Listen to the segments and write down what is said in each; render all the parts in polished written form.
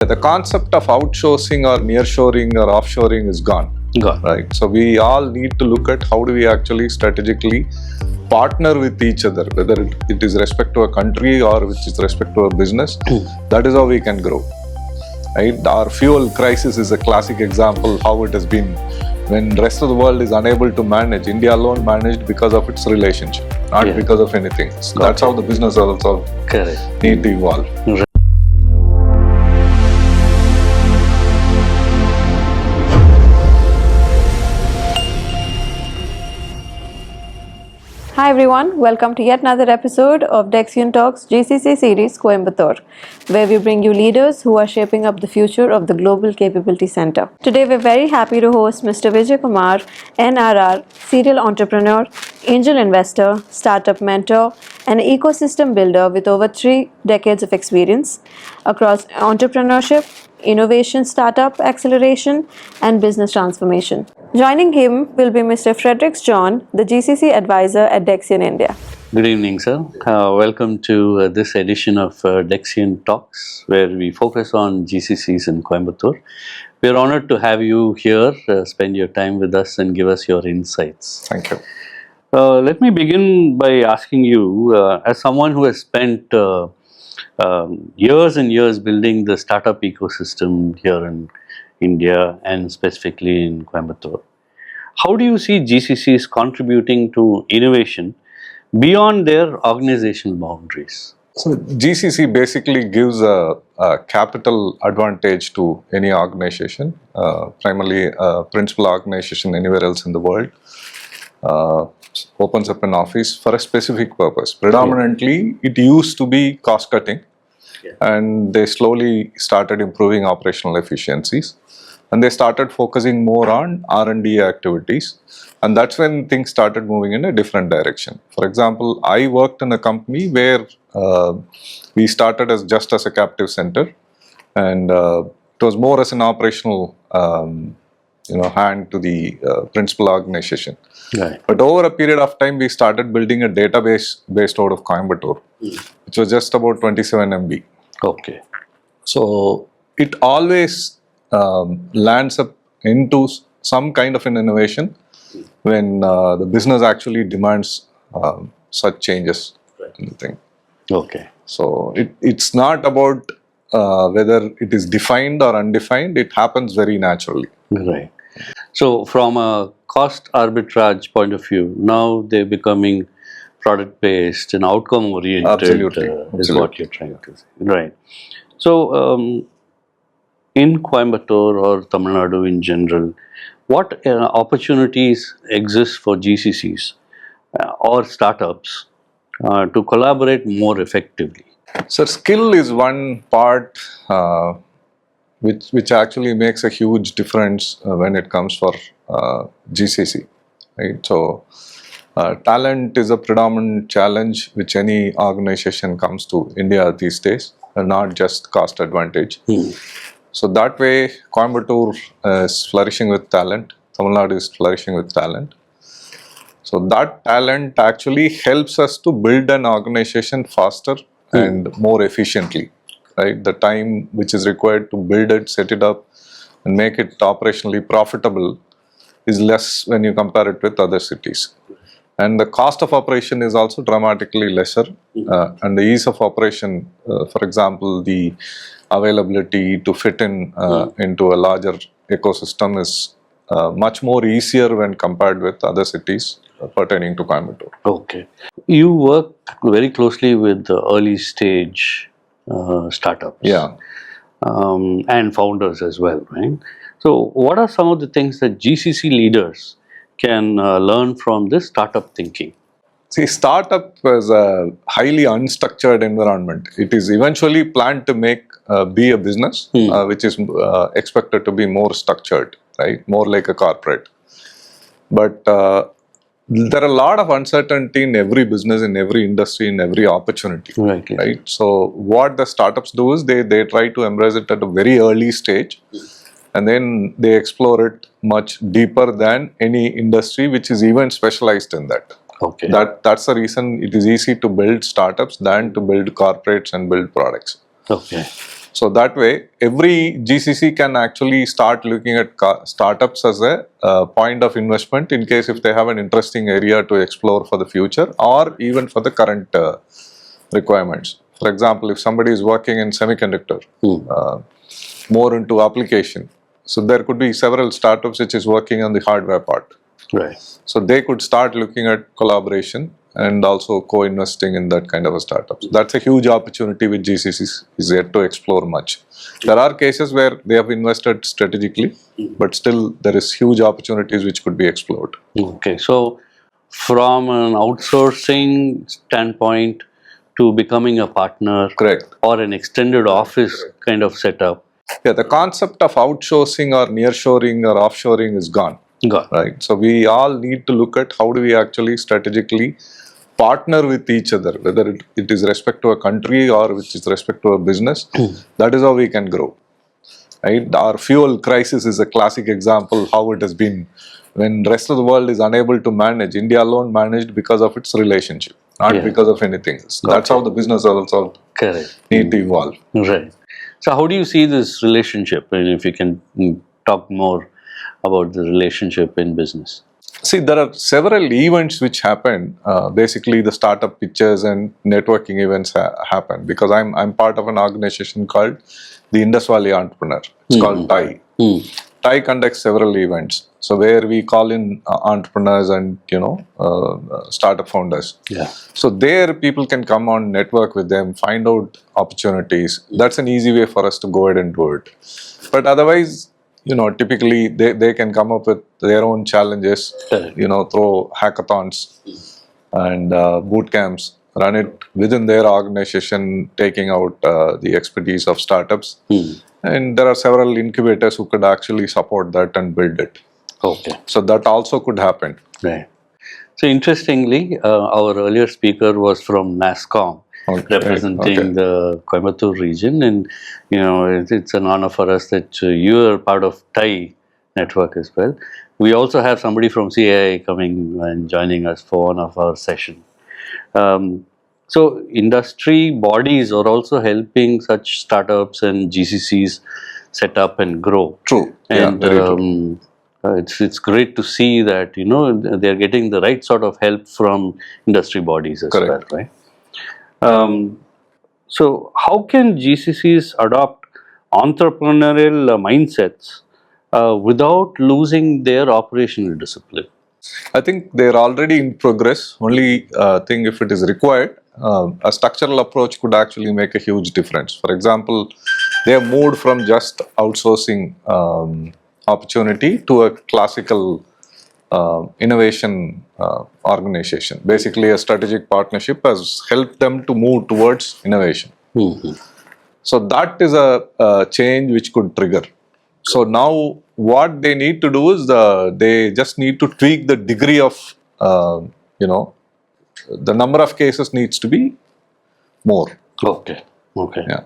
The concept of outsourcing or nearshoring or offshoring is gone. Right? So we all need to look at how do we actually strategically partner with each other, whether it is respect to a country or with respect to a business. That is how we can grow. Right? Our fuel crisis is a classic example how it has been. When the rest of the world is unable to manage, India alone managed because of its relationship, not because of anything. So that's how the business also need to evolve. Hi everyone, welcome to yet another episode of Dexian Talks GCC series Coimbatore, where we bring you leaders who are shaping up the future of the Global Capability Center. Today we're very happy to host Mr. Vijayakumar NRR, serial entrepreneur, angel investor, startup mentor, and ecosystem builder with over 3 decades of experience across entrepreneurship, innovation, startup acceleration, and business transformation. Joining him will be Mr. Fredricks John, the GCC Advisor at Dexian India. Good evening, sir. Welcome to this edition of Dexian Talks, where we focus on GCCs in Coimbatore. We are honored to have you here, spend your time with us and give us your insights. Thank you. Let me begin by asking you, as someone who has spent years and years building the startup ecosystem here in India and specifically in Coimbatore, how do you see GCCs contributing to innovation beyond their organizational boundaries? So GCC basically gives a capital advantage to any organization, primarily a principal organization anywhere else in the world. Opens up an office for a specific purpose. Predominantly, it used to be cost cutting, and they slowly started improving operational efficiencies, and they started focusing more on R&D activities, and that's when things started moving in a different direction. For example, I worked in a company where we started as just as a captive center, and it was more as an operational hand to the principal organization. Right. But over a period of time, we started building a database based out of Coimbatore, which was just about 27 MB. Okay. So it always lands up into some kind of an innovation when the business actually demands such changes in the thing. Okay. So it's not about whether it is defined or undefined, it happens very naturally. Right. So from a cost arbitrage point of view, now they're becoming product based and outcome oriented. Absolutely. Is what you're trying to say. Right. So in Coimbatore or Tamil Nadu in general, what opportunities exist for GCCs or startups to collaborate more effectively? So skill is one part which actually makes a huge difference when it comes for GCC, right? So talent is a predominant challenge which any organization comes to India these days, and not just cost advantage. So that way, Coimbatore is flourishing with talent, Tamil Nadu is flourishing with talent. So that talent actually helps us to build an organization faster and more efficiently. Right? The time which is required to build it, set it up, and make it operationally profitable is less when you compare it with other cities. And the cost of operation is also dramatically lesser, and the ease of operation, for example, the availability to fit in into a larger ecosystem is much more easier when compared with other cities pertaining to Coimbatore. Okay. You work very closely with the early stage startups and founders as well, right? So what are some of the things that GCC leaders can learn from this startup thinking? See, startup is a highly unstructured environment. It is eventually planned to be a business, which is expected to be more structured, right? More like a corporate. But there are a lot of uncertainty in every business, in every industry, in every opportunity. Right? So what the startups do is they try to embrace it at a very early stage, and then they explore it much deeper than any industry which is even specialized in that. Okay. That's the reason it is easy to build startups than to build corporates and build products. Okay. So that way, every GCC can actually start looking at startups as a point of investment in case if they have an interesting area to explore for the future or even for the current requirements. For example, if somebody is working in semiconductor, more into application, so there could be several startups which is working on the hardware part. Right. So they could start looking at collaboration and also co-investing in that kind of a startup. So that's a huge opportunity which GCCs is yet to explore much. There are cases where they have invested strategically, but still there is huge opportunities which could be explored. Okay, so from an outsourcing standpoint to becoming a partner, Correct. or an extended office kind of setup. Yeah, the concept of outsourcing or nearshoring or offshoring is gone. Got Right. So we all need to look at how do we actually strategically partner with each other, whether it is respect to a country or which is respect to a business. That is how we can grow. Right. Our fuel crisis is a classic example how it has been. When the rest of the world is unable to manage, India alone managed because of its relationship, not because of anything else. That's how the business also need to evolve. Right. So how do you see this relationship? And if you can talk more about the relationship in business. See, there are several events which happen. Basically, the startup pitches and networking events happen because I'm part of an organization called the Indus Valley Entrepreneur. It's called TIE. TIE conducts several events. So where we call in entrepreneurs and startup founders. Yeah. So there people can come on, network with them, find out opportunities. That's an easy way for us to go ahead and do it. But otherwise, typically they can come up with their own challenges, through hackathons and boot camps, run it within their organization, taking out the expertise of startups. And there are several incubators who could actually support that and build it. Okay. So that also could happen. Right. So interestingly, our earlier speaker was from NASSCOM, representing the Coimbatore region, and it's an honor for us that you are part of TIE network as well. We also have somebody from CAI coming and joining us for one of our sessions. So industry bodies are also helping such startups and GCCs set up and grow. True. And very true. It's great to see that they're getting the right sort of help from industry bodies as well, right? So how can GCCs adopt entrepreneurial mindsets without losing their operational discipline? I think they're already in progress. Only thing, if it is required, a structural approach could actually make a huge difference. For example, they have moved from just outsourcing opportunity to a classical innovation organization. Basically, a strategic partnership has helped them to move towards innovation. So that is a change which could trigger. So now what they need to do is they just need to tweak the degree of, the number of cases needs to be more. Okay. Yeah.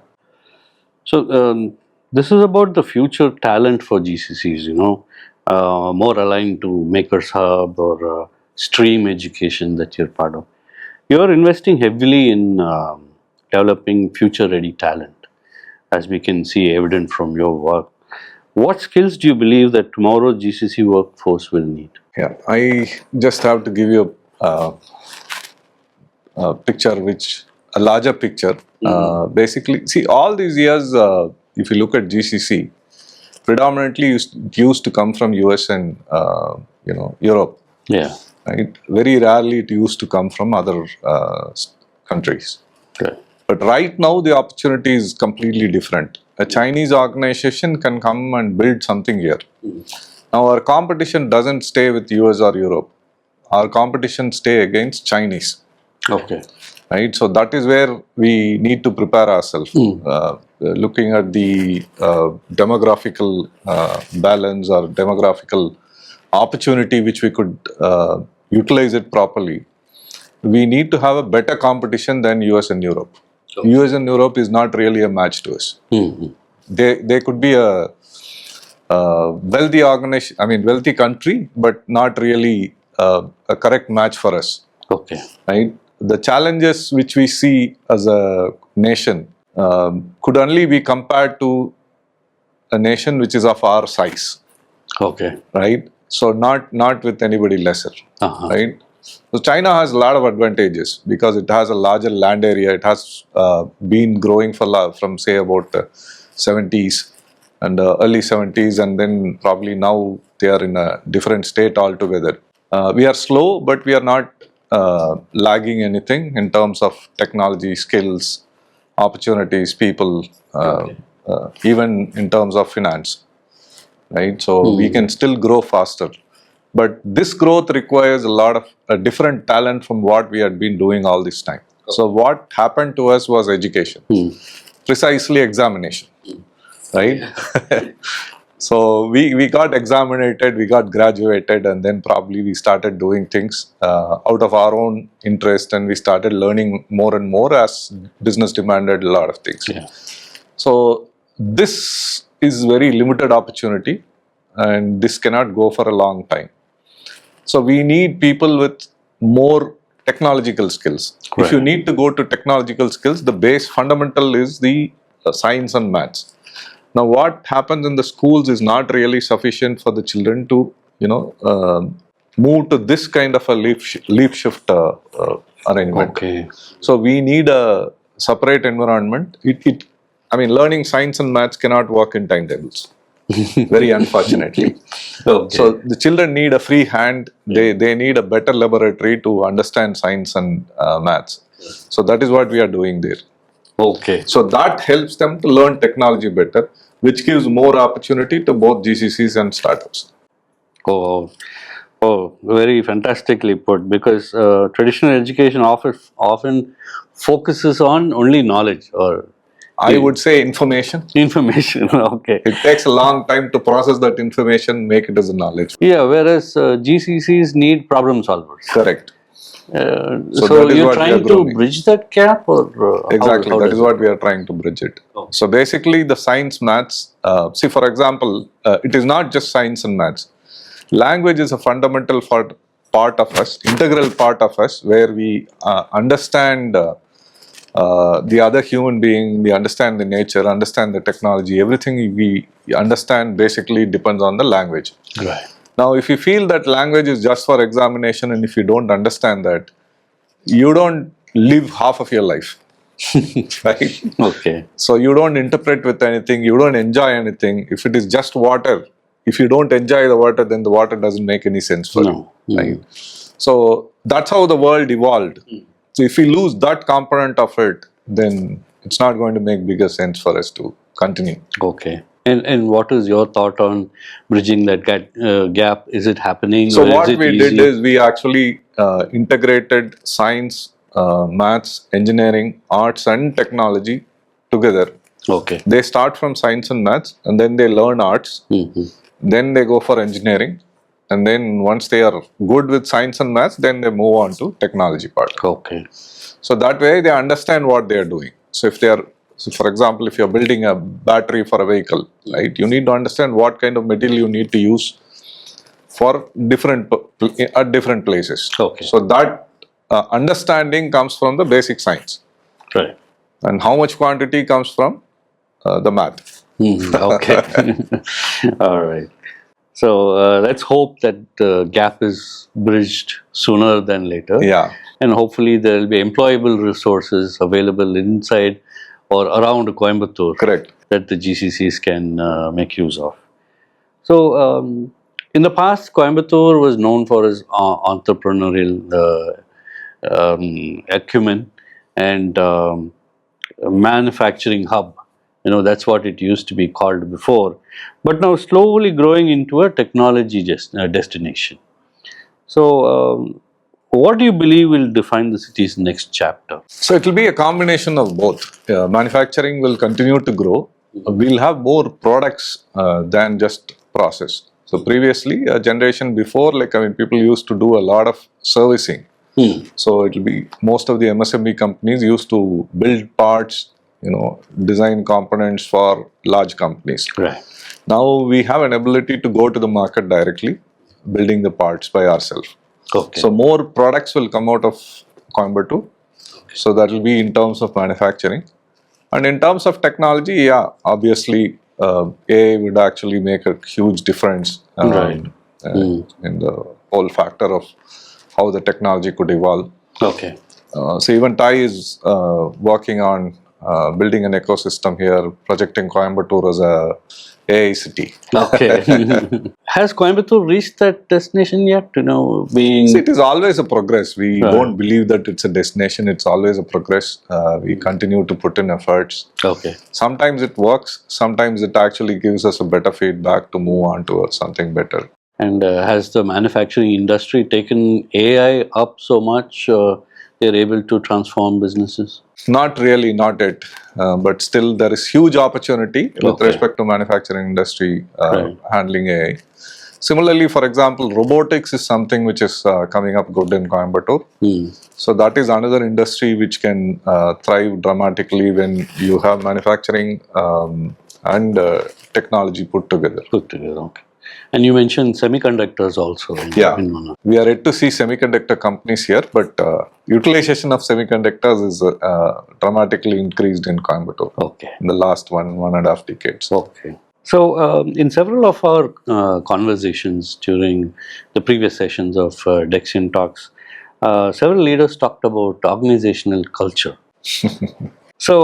So this is about the future talent for GCCs, more aligned to Makers Hub or stream education that you're part of. You're investing heavily in developing future-ready talent, as we can see evident from your work. What skills do you believe that tomorrow's GCC workforce will need? Yeah, I just have to give you a picture, a larger picture. Basically, see, all these years, if you look at GCC, predominantly it used to come from US and Europe. Yeah. Right. Very rarely it used to come from other countries. Okay. But right now the opportunity is completely different. A Chinese organization can come and build something here. Now our competition doesn't stay with US or Europe. Our competition stay against Chinese. Okay. Right. So that is where we need to prepare ourselves. Looking at the demographical balance or demographical opportunity which we could utilize it properly, we need to have a better competition than US and Europe. Okay. US and Europe is not really a match to us. They could be a wealthy organization, wealthy country, but not really a correct match for us. Okay. Right. The challenges which we see as a nation could only be compared to a nation which is of our size, Okay. right? So not with anybody lesser, Uh-huh. right? So China has a lot of advantages because it has a larger land area. It has been growing from say about 70s and early 70s, and then probably now they are in a different state altogether. We are slow, but we are not lagging anything in terms of technology, skills, opportunities, people, even in terms of finance, right? So we can still grow faster. But this growth requires a lot of a different talent from what we had been doing all this time. So what happened to us was education, precisely examination, right? So we got examinated, we got graduated, and then probably we started doing things out of our own interest, and we started learning more and more as business demanded a lot of things. Yeah. So this is very limited opportunity, and this cannot go for a long time. So we need people with more technological skills. Right. If you need to go to technological skills, the base fundamental is the science and maths. Now, what happens in the schools is not really sufficient for the children to, move to this kind of a leap shift arrangement. Okay. So we need a separate environment. Learning science and maths cannot work in timetables. Very unfortunately. Okay. So the children need a free hand. They need a better laboratory to understand science and maths. So that is what we are doing there. Okay. So that helps them to learn technology better, which gives more opportunity to both GCCs and startups. Oh, very fantastically put. Because traditional education often focuses on only knowledge or I would say information. information. Okay. It takes a long time to process that information, make it as a knowledge. Yeah. Whereas GCCs need problem solvers. Correct. So that is you're what we are trying to growing. bridge that gap, or Exactly, how that does is what we are trying to bridge it. Oh. So basically the science, maths, see for example, it is not just science and maths. Language is a fundamental part of us, integral part of us, where we understand the other human being, we understand the nature, understand the technology, everything we understand basically depends on the language. Right. Now, if you feel that language is just for examination, and if you don't understand that, you don't live half of your life, right? Okay. So you don't interpret with anything, you don't enjoy anything. If it is just water, if you don't enjoy the water, then the water doesn't make any sense for you, right? So that's how the world evolved. So if we lose that component of it, then it's not going to make bigger sense for us to continue. Okay. And what is your thought on bridging that gap? Is it happening? So or what is it we easy? did is we actually integrated science, maths, engineering, arts and technology together. Okay. They start from science and maths, and then they learn arts, then they go for engineering, and then once they are good with science and maths, then they move on to technology part. Okay. So that way they understand what they are doing. So for example, if you're building a battery for a vehicle, right, you need to understand what kind of material you need to use for at different places. Okay. So that understanding comes from the basic science, Right. and how much quantity comes from the math. Okay. All right. So let's hope that the gap is bridged sooner than later. Yeah. And hopefully there will be employable resources available inside or around Coimbatore. Correct. That the GCCs can make use of. So in the past, Coimbatore was known for its entrepreneurial acumen and manufacturing hub. That's what it used to be called before, but now slowly growing into a technology destination. So what do you believe will define the city's next chapter? So it will be a combination of both. Manufacturing will continue to grow. We'll have more products than just process. So previously, a generation before, people used to do a lot of servicing. So it will be most of the MSME companies used to build parts, design components for large companies. Right. Now we have an ability to go to the market directly, building the parts by ourselves. Okay. So more products will come out of Coimbatore. So that will be in terms of manufacturing. And in terms of technology, yeah, obviously AI would actually make a huge difference Right. in the whole factor of how the technology could evolve. Okay. So even TAI is working on building an ecosystem here, projecting Coimbatore as a AI city. Okay. Has Coimbatore reached that destination yet? Being See, it is always a progress. We Right. don't believe that it's a destination. It's always a progress. We continue to put in efforts. okay. Sometimes it works. Sometimes it actually gives us a better feedback to move on towards something better. And has the manufacturing industry taken AI up so much they're able to transform businesses? Not really, not yet. But still, there is huge opportunity with Okay. respect to manufacturing industry Right. handling AI. Similarly, for example, robotics is something which is coming up good in Coimbatore. So that is another industry which can thrive dramatically when you have manufacturing and technology put together. Put together, okay. And you mentioned semiconductors also. Yeah, in one of- we are yet to see semiconductor companies here, but utilization of semiconductors is dramatically increased in Coimbatore Okay. in the last one and a half decades. Okay. So, in several of our conversations during the previous sessions of Dexian Talks, several leaders talked about organizational culture. So,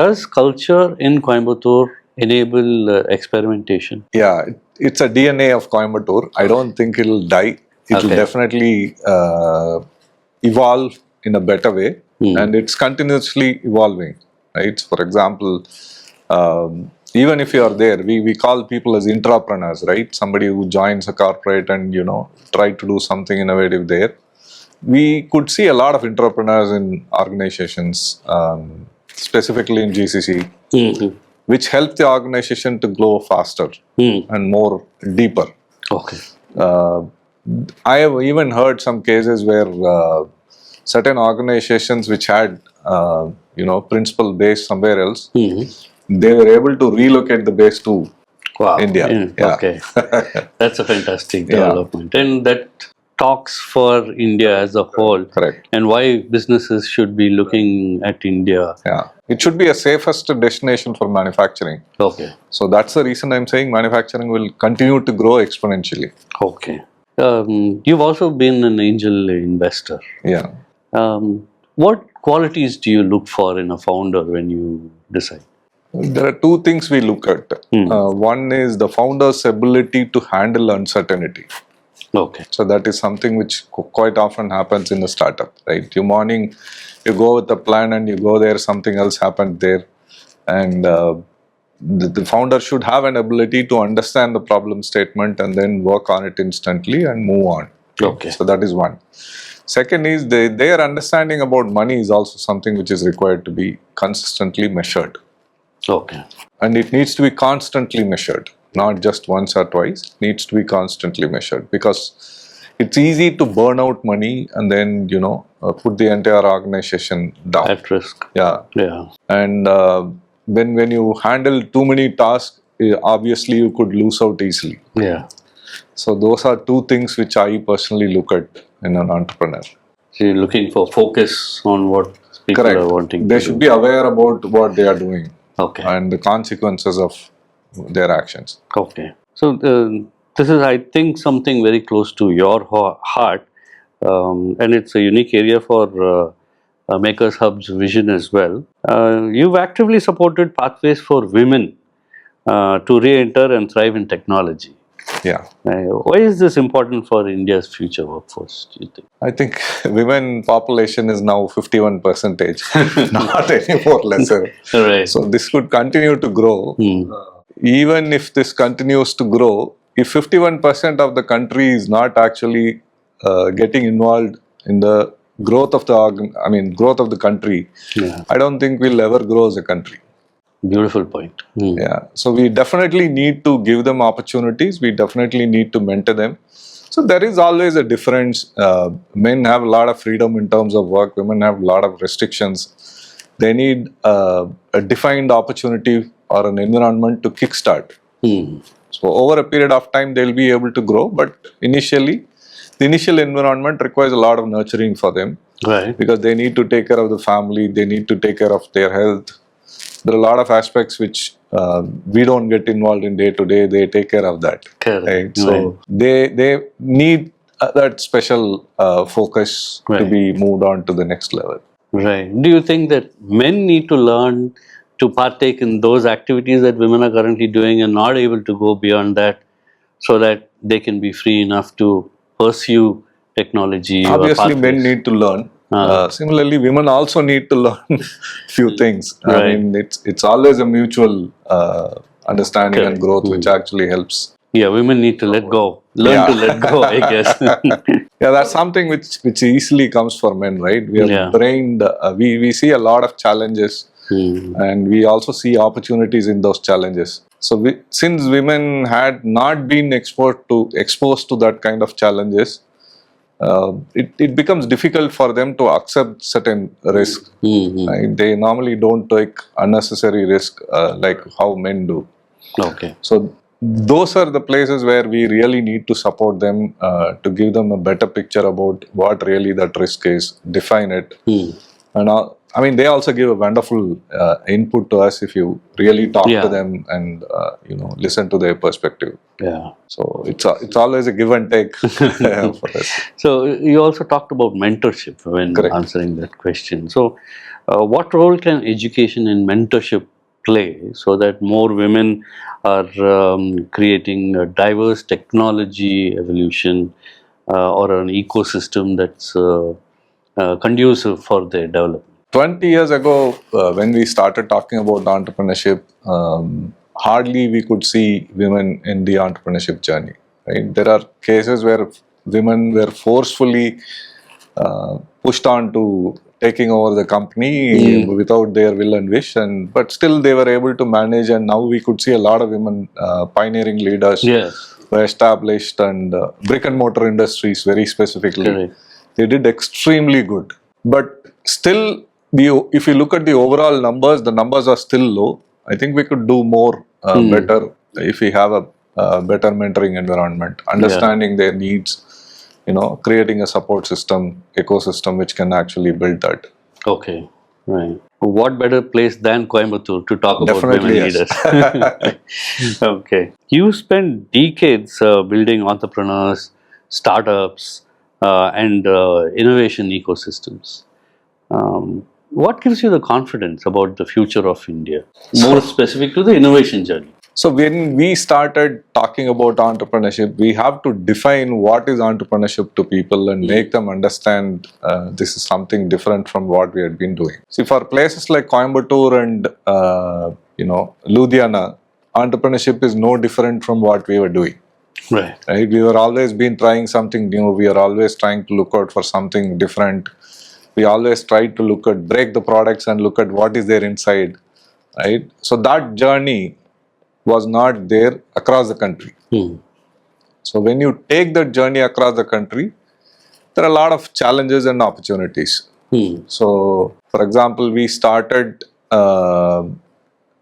does culture in Coimbatore enable experimentation? Yeah, it's a DNA of Coimbatore. I don't think it'll die. It'll Okay. definitely evolve in a better way, and it's continuously evolving. Right. For example, even if you are there, we call people as intrapreneurs, right? Somebody who joins a corporate and try to do something innovative there. We could see a lot of entrepreneurs in organizations, specifically in GCC, which help the organization to grow faster and more deeper. Okay. I have even heard some cases where certain organizations which had principal base somewhere else, they were able to relocate the base to Wow. India. Yeah. Okay. That's a fantastic Yeah. development. And that talks for India as a whole. Correct. And why businesses should be looking at India. Yeah. It should be a safest destination for manufacturing. Okay. So that's the reason I'm saying manufacturing will continue to grow exponentially. Okay. You've also been an angel investor. Yeah. What qualities do you look for in a founder when you decide? There are two things we look at. One is the founder's ability to handle uncertainty. Okay. So that is something which quite often happens in a startup, right? You go with a plan and you go there, something else happened there. And the founder should have an ability to understand the problem statement and then work on it instantly and move on. Okay. So that is one. Second is their understanding about money is also something which is required to be consistently measured. Okay. And it needs to be constantly measured, not just once or twice. It needs to be constantly measured because it's easy to burn out money and then, put the entire organization down. At risk. Yeah. Yeah. And when you handle too many tasks, obviously you could lose out easily. Yeah. So those are two things which I personally look at in an entrepreneur. So you're looking for focus on what people Correct. are wanting They to should do. be aware about what they are doing. Okay. And the consequences of their actions. Okay. So this is, I think, something very close to your heart, and it's a unique area for Makers Hub's vision as well. You've actively supported pathways for women to re-enter and thrive in technology. Yeah. Why is this important for India's future workforce, do you think? I think women population is now 51%, not any more lesser. Right. So this could continue to grow. Even if this continues to grow, if 51% of the country is not actually getting involved in the growth of the country, Yeah. I don't think we'll ever grow as a country. Beautiful point. Yeah. So we definitely need to give them opportunities. We definitely need to mentor them. So there is always a difference. Men have a lot of freedom in terms of work. Women have a lot of restrictions. They need a defined opportunity or an environment to kickstart. So over a period of time, they'll be able to grow. But initially, the initial environment requires a lot of nurturing for them. Right. because they need to take care of the family, they need to take care of their health. There are a lot of aspects which we don't get involved in day to day. They take care of that. Correct. Right? So they need that special focus to Right. be moved on to the next level. Right. Do you think that men need to learn to partake in those activities that women are currently doing and not able to go beyond that, so that they can be free enough to pursue technology or Obviously, men pathways? need to learn. Similarly, women also need to learn few things. I Right. mean, it's always a mutual understanding and Correct. growth which actually helps. Yeah, women need to let go. Learn Yeah. to let go, I guess. Yeah, that's something which easily comes for men, right? We are Yeah. brained. We see a lot of challenges, and we also see opportunities in those challenges. So since women had not been exposed to that kind of challenges, it becomes difficult for them to accept certain risk. Right? They normally don't take unnecessary risk like how men do. Okay. So those are the places where we really need to support them to give them a better picture about what really that risk is, define it. And I mean, they also give a wonderful input to us if you really talk Yeah. to them and listen to their perspective. Yeah. So it's always a give and take for us. So you also talked about mentorship when Correct. answering that question. So what role can education and mentorship play so that more women are creating a diverse technology evolution or an ecosystem that's conducive for their development? 20 years ago, when we started talking about entrepreneurship, hardly we could see women in the entrepreneurship journey. Right? There are cases where women were forcefully pushed on to taking over the company without their will and wish, but still they were able to manage. And now we could see a lot of women pioneering leaders Yes. were established, and brick and mortar industries very specifically. Correct. They did extremely good. But still, if you look at the overall numbers, the numbers are still low. I think we could do more better if we have a better mentoring environment, understanding their needs, creating a support system, ecosystem which can actually build that. Okay, right. What better place than Coimbatore to talk Definitely, about women yes. leaders? Okay. You spent decades building entrepreneurs, startups, and innovation ecosystems. What gives you the confidence about the future of India? More specific to the innovation journey. So when we started talking about entrepreneurship, we have to define what is entrepreneurship to people and make them understand this is something different from what we had been doing. See, for places like Coimbatore and Ludhiana, entrepreneurship is no different from what we were doing. Right. Right? We were always been trying something new. We are always trying to look out for something different. We always try to break the products and look at what is there inside. Right? So that journey was not there across the country. So when you take that journey across the country, there are a lot of challenges and opportunities. So, for example, we started a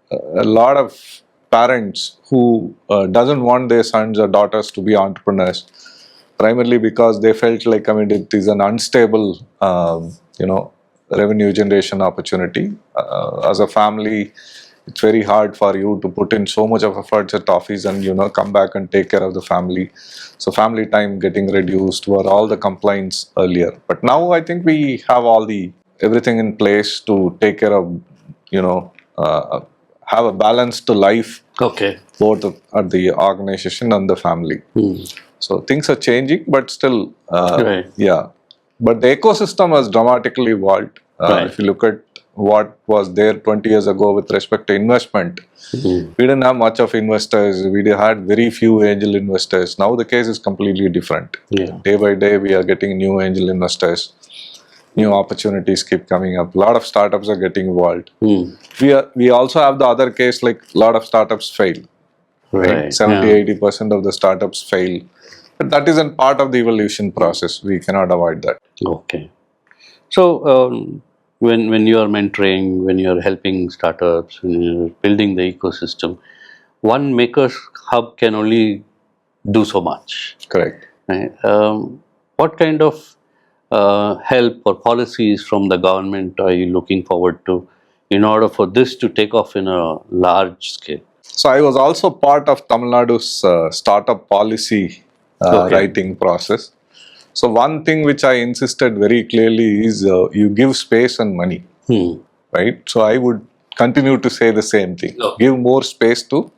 lot of parents who doesn't want their sons or daughters to be entrepreneurs, primarily because they felt like, it is an unstable, revenue generation opportunity. As a family, it's very hard for you to put in so much of efforts at office and come back and take care of the family. So family time getting reduced were all the complaints earlier. But now I think we have everything in place to take care of, have a balanced life. Okay. Both at the organization and the family. So things are changing, but still, Right. yeah. But the ecosystem has dramatically evolved. Right. If you look at what was there 20 years ago with respect to investment, we didn't have much of investors. We had very few angel investors. Now the case is completely different. Yeah. Day by day, we are getting new angel investors. New opportunities keep coming up. A lot of startups are getting involved. We also have the other case, like a lot of startups fail. Right? 70-80% of the startups fail. But that isn't part of the evolution process. We cannot avoid that. Okay. So when you are mentoring, when you are helping startups, when you are building the ecosystem, one maker's hub can only do so much. Correct. Right? What kind of help or policies from the government are you looking forward to in order for this to take off in a large scale? So I was also part of Tamil Nadu's startup policy Okay. writing process. So one thing which I insisted very clearly is you give space and money, right? So I would continue to say the same thing. Okay. Give more space to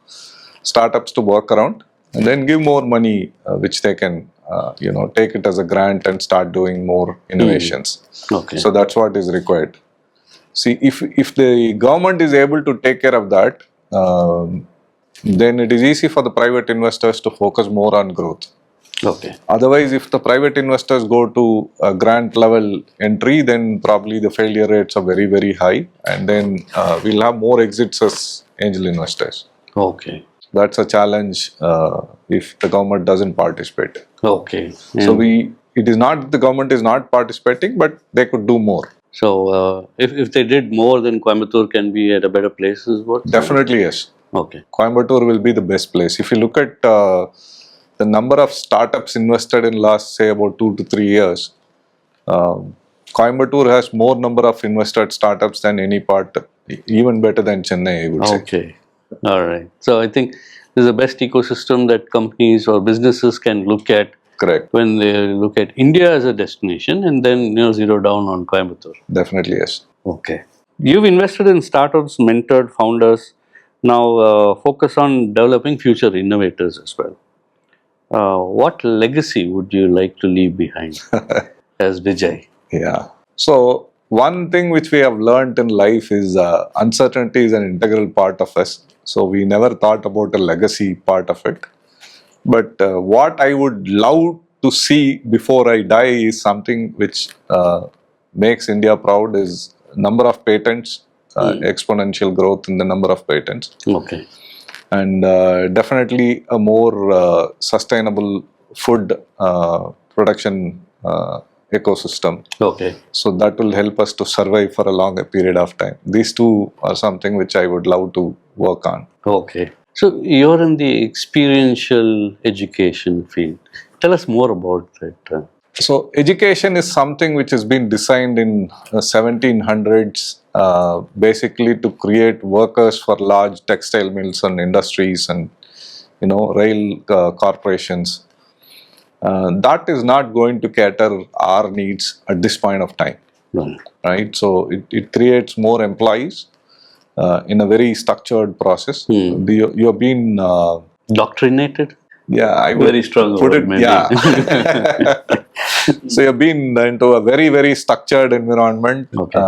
startups to work around, and then give more money which they can, take it as a grant and start doing more innovations. Okay. So that's what is required. See, if the government is able to take care of that, then it is easy for the private investors to focus more on growth. Okay. Otherwise, if the private investors go to a grant level entry, then probably the failure rates are very, very high, and then we'll have more exits as angel investors. Okay. That's a challenge if the government doesn't participate. Okay. So it is not the government is not participating, but they could do more. So if they did more, then Coimbatore can be at a better place, is what? Definitely yes. Okay. Coimbatore will be the best place. If you look at the number of startups invested in last, say, about 2 to 3 years, Coimbatore has more number of invested startups than any part, even better than Chennai, I would say. Okay. All right. So I think this is the best ecosystem that companies or businesses can look at Correct. when they look at India as a destination and then zero down on Coimbatore. Definitely yes. Okay. You've invested in startups, mentored founders. Now focus on developing future innovators as well. What legacy would you like to leave behind as Vijay? Yeah. So one thing which we have learned in life is uncertainty is an integral part of us. So we never thought about a legacy part of it. But what I would love to see before I die is something which makes India proud is number of patents, exponential growth in the number of patents. Okay. And definitely a more sustainable food production ecosystem. Okay. So that will help us to survive for a longer period of time. These two are something which I would love to work on. Okay. So you're in the experiential education field. Tell us more about that. So education is something which has been designed in 1700s basically to create workers for large textile mills and industries and rail corporations. That is not going to cater our needs at this point of time, right? So it creates more employees in a very structured process. You have been Doctrinated? Yeah, I would Very strong put word, it. maybe. Yeah. So you've been into a very, very structured environment. Okay.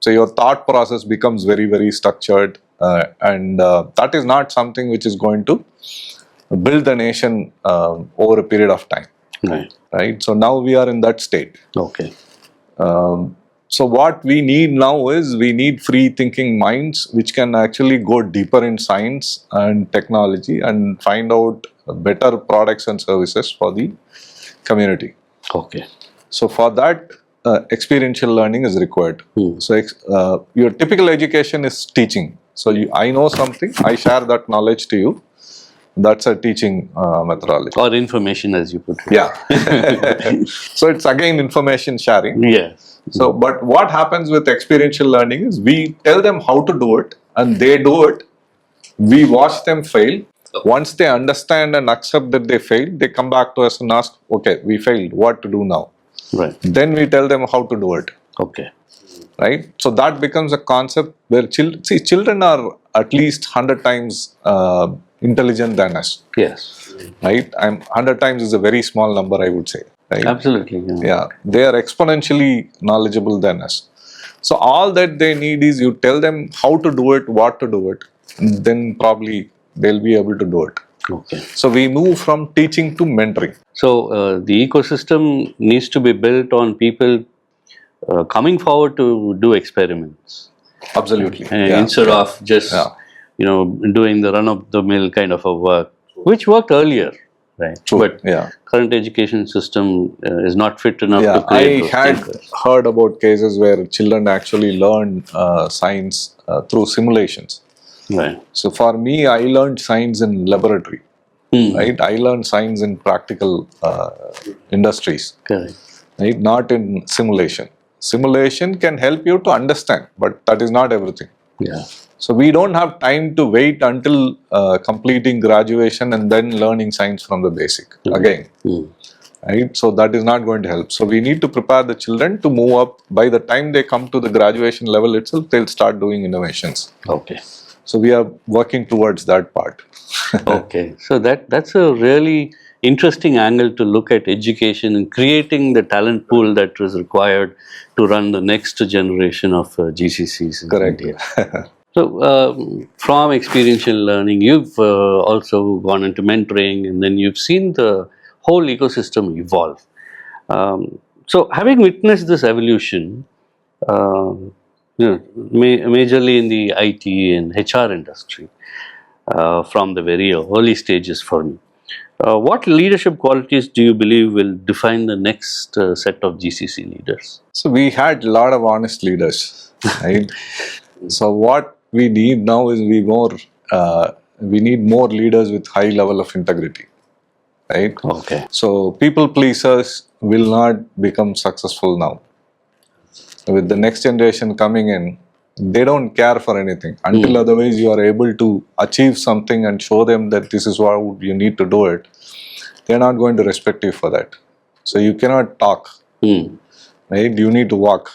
So your thought process becomes very, very structured, and that is not something which is going to build the nation over a period of time. Right. Right. So now we are in that state. Okay. So what we need now is we need free thinking minds which can actually go deeper in science and technology and find out better products and services for the community. Okay. So for that, experiential learning is required. So your typical education is teaching. So I know something, I share that knowledge to you. That's a teaching methodology. Or information, as you put it. Yeah. So it's again information sharing. Yes. So, but what happens with experiential learning is we tell them how to do it and they do it. We watch them fail. Once they understand and accept that they failed, they come back to us and ask, okay, we failed, what to do now? Right. Then we tell them how to do it. Okay. Right? So that becomes a concept where children are at least 100 times intelligent than us. Yes. Right? 100 times is a very small number, I would say. Right? Absolutely. Yeah, they are exponentially knowledgeable than us. So all that they need is you tell them how to do it, what to do it, and then probably they'll be able to do it. Okay. So we move from teaching to mentoring. So the ecosystem needs to be built on people coming forward to do experiments. Absolutely. Instead of just doing the run-of-the-mill kind of a work, which worked earlier. Right. True. But current education system is not fit enough to create those I had thinkers. heard about cases where children actually learn science through simulations. Right. So for me, I learned science in laboratory. Right. I learned science in practical industries. Correct. right? Not in simulation. Simulation can help you to understand, but that is not everything. Yeah. So we don't have time to wait until completing graduation and then learning science from the basic again. Right? So that is not going to help. So we need to prepare the children to move up. By the time they come to the graduation level itself, they'll start doing innovations. Okay. So we are working towards that part. Okay. So that's a really interesting angle to look at education and creating the talent pool that was required to run the next generation of GCCs in Correct. India. So, from experiential learning, you've also gone into mentoring, and then you've seen the whole ecosystem evolve. So, having witnessed this evolution, majorly in the IT and HR industry, from the very early stages for me, what leadership qualities do you believe will define the next set of GCC leaders? So we had a lot of honest leaders, right? So what we need now is we need more leaders with high level of integrity, right? Okay. So people pleasers will not become successful now. With the next generation coming in, they don't care for anything until otherwise you are able to achieve something and show them that this is how you need to do it. They're not going to respect you for that. So you cannot talk, right? You need to walk.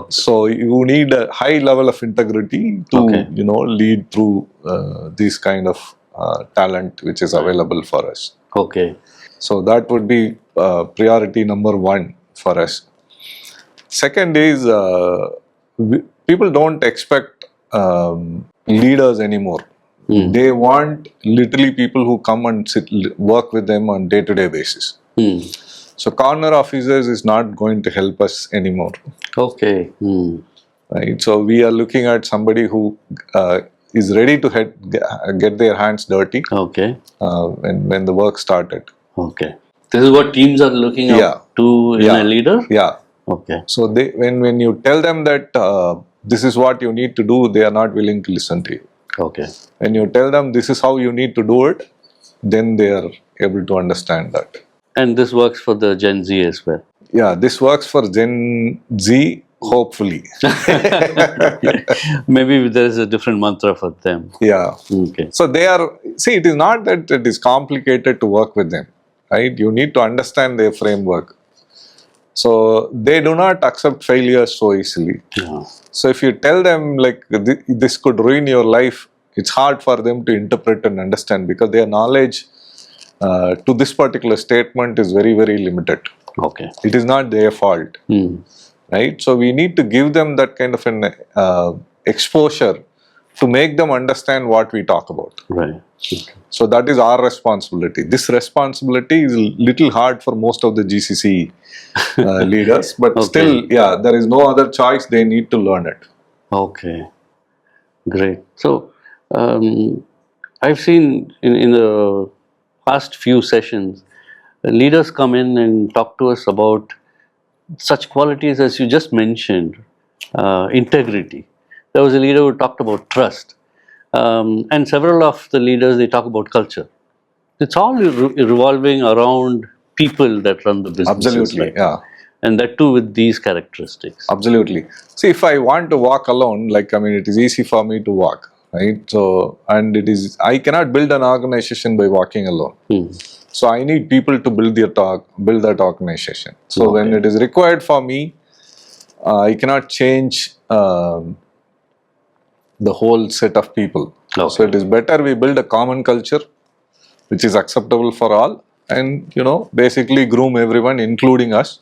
So you need a high level of integrity to lead through this kind of talent which is available for us. Okay. So that would be priority number one for us. Second is people don't expect leaders anymore. They want literally people who come and work with them on day-to-day basis. So corner officers is not going to help us anymore. Okay. Right. So we are looking at somebody who is ready to get their hands dirty. Okay. When the work started. Okay. This is what teams are looking up to in a leader? Yeah. Okay. So when you tell them that this is what you need to do, they are not willing to listen to you. Okay. When you tell them this is how you need to do it, then they are able to understand that. And this works for the Gen Z as well? Yeah, this works for Gen Z, hopefully. Maybe there is a different mantra for them. Yeah. Okay. So it is not that it is complicated to work with them, right? You need to understand their framework. So they do not accept failure so easily. Yeah. So if you tell them like this could ruin your life, it's hard for them to interpret and understand because their knowledge to this particular statement is very, very limited. Okay. It is not their fault, right? So we need to give them that kind of an exposure to make them understand what we talk about. Right. Okay. So that is our responsibility. This responsibility is a little hard for most of the GCC leaders, but still, there is no other choice. They need to learn it. Okay. Great. So I've seen in the past few sessions, leaders come in and talk to us about such qualities as you just mentioned, integrity. There was a leader who talked about trust. And several of the leaders, they talk about culture. It's all revolving around people that run the business. Absolutely, right? yeah. And that too with these characteristics. Absolutely. See, if I want to walk alone, it is easy for me to walk, right? So, and I cannot build an organization by walking alone. So I need people to build that organization. So when it is required for me, I cannot change the whole set of people. Okay. So it is better we build a common culture which is acceptable for all and basically groom everyone including us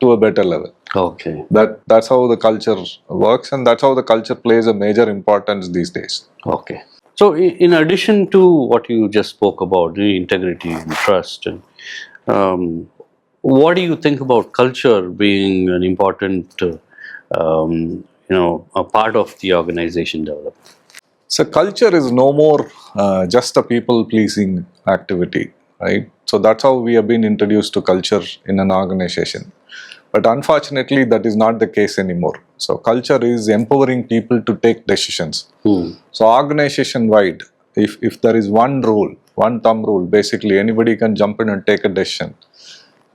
to a better level. Okay. That's how the culture works and that's how the culture plays a major importance these days. Okay. So in addition to what you just spoke about, the integrity and trust, and what do you think about culture being an important a part of the organization development? So culture is no more just a people-pleasing activity, right? So that's how we have been introduced to culture in an organization. But unfortunately, that is not the case anymore. So culture is empowering people to take decisions. So organization-wide, if there is one rule, one thumb rule, basically anybody can jump in and take a decision.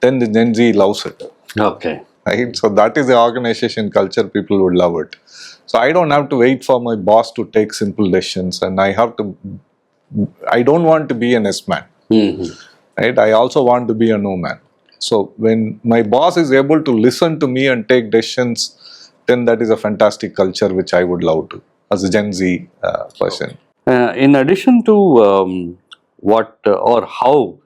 then the Gen Z loves it. Okay. Right? So that is the organization culture, people would love it. So I don't have to wait for my boss to take simple decisions, and I don't want to be an S man. Right? I also want to be a no man. So when my boss is able to listen to me and take decisions, then that is a fantastic culture which I would love to as a Gen Z person. In addition to what or how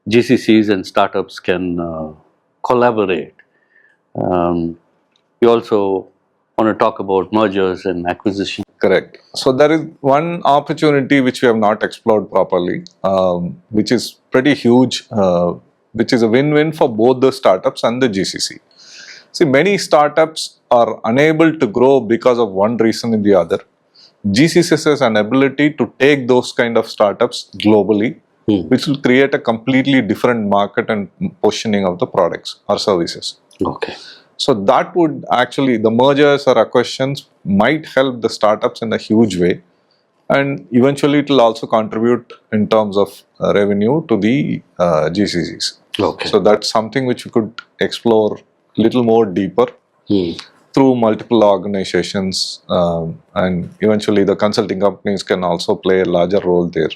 GCCs and startups can collaborate, you also want to talk about mergers and acquisition. Correct. So there is one opportunity which we have not explored properly, which is pretty huge, which is a win-win for both the startups and the GCC. See, many startups are unable to grow because of one reason or the other. GCC has an ability to take those kind of startups globally, which will create a completely different market and positioning of the products or services. Okay. So that would actually, the mergers or acquisitions might help the startups in a huge way, and eventually it will also contribute in terms of revenue to the GCCs. Okay. So that's something which we could explore a little more deeper through multiple organizations, and eventually the consulting companies can also play a larger role there.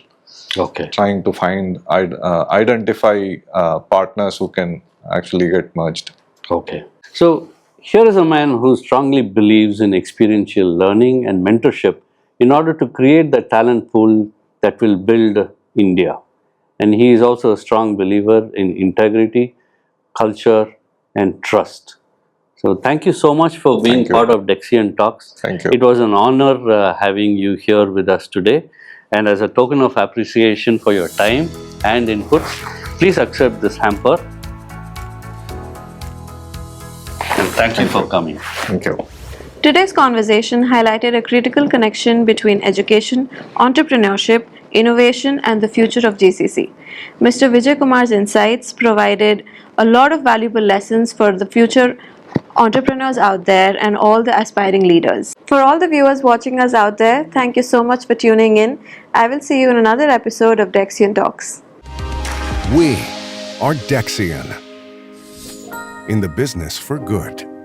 Okay. Trying to find, identify partners who can actually get merged. Okay. So here is a man who strongly believes in experiential learning and mentorship in order to create the talent pool that will build India. And he is also a strong believer in integrity, culture, and trust. So thank you so much for being part of Dexian Talks. Thank you. It was an honor having you here with us today. And as a token of appreciation for your time and inputs, please accept this hamper. And thank you for coming. Thank you. Today's conversation highlighted a critical connection between education, entrepreneurship, innovation, and the future of GCC. Mr. Vijayakumar's insights provided a lot of valuable lessons for the future entrepreneurs out there and all the aspiring leaders. For all the viewers watching us out there, thank you so much for tuning in. I will see you in another episode of Dexian Talks. We are Dexian, in the business for good.